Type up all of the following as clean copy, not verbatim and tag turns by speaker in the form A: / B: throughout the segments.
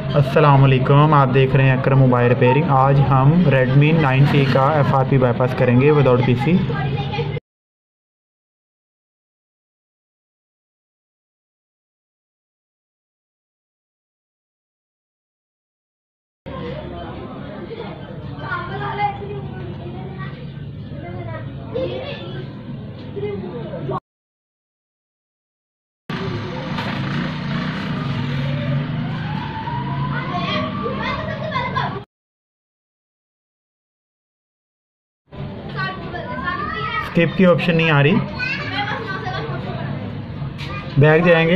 A: अस्सलामुअलैकुम, आप देख रहे हैं अकरम मोबाइल रिपेयरिंग। आज हम Redmi 9C का FRP बाईपास करेंगे विदाउट पीसी। स्किप की ऑप्शन नहीं आ रही, बैक जाएंगे।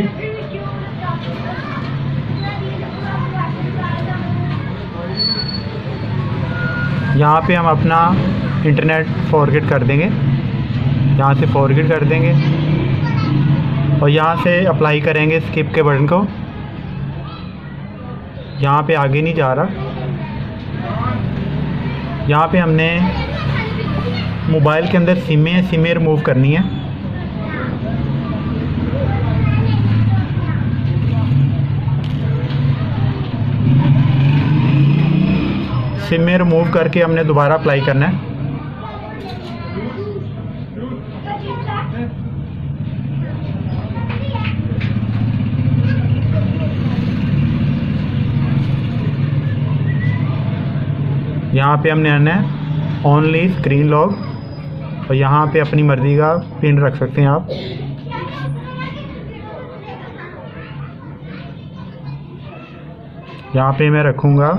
A: यहाँ पे हम अपना इंटरनेट फॉरगेट कर देंगे, यहाँ से फॉरगेट कर देंगे और यहाँ से अप्लाई करेंगे स्किप के बटन को। यहाँ पे आगे नहीं जा रहा। यहाँ पे हमने मोबाइल के अंदर सिमें रिमूव करनी है। सिमें रिमूव करके हमने दोबारा अप्लाई करना है। यहाँ पे हमने आना है ओनली स्क्रीन लॉक और यहाँ पे अपनी मर्ज़ी का पिन रख सकते हैं आप। यहाँ पे मैं रखूँगा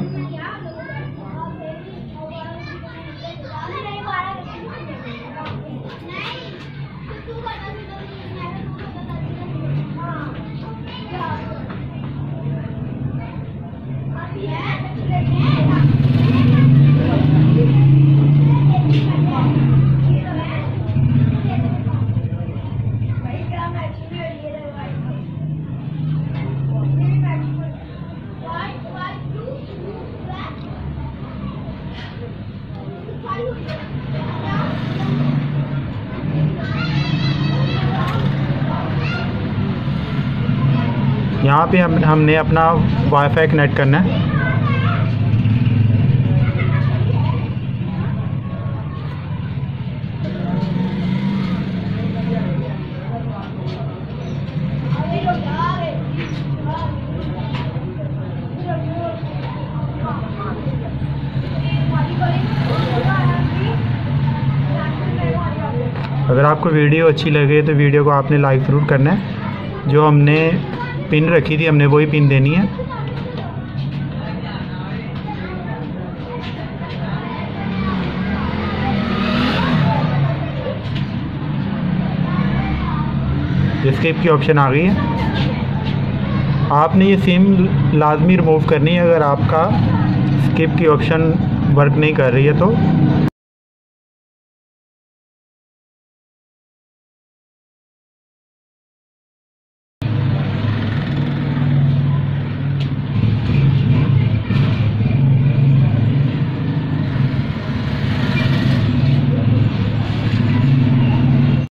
A: यहाँ पे हमने अपना वाईफाई कनेक्ट करना है। अगर आपको वीडियो अच्छी लगे तो वीडियो को आपने लाइक ज़रूर करना है। जो हमने पिन रखी थी हमने वही पिन देनी है। स्किप की ऑप्शन आ गई है। आपने ये सिम लाजमी रिमूव करनी है अगर आपका स्किप की ऑप्शन वर्क नहीं कर रही है तो।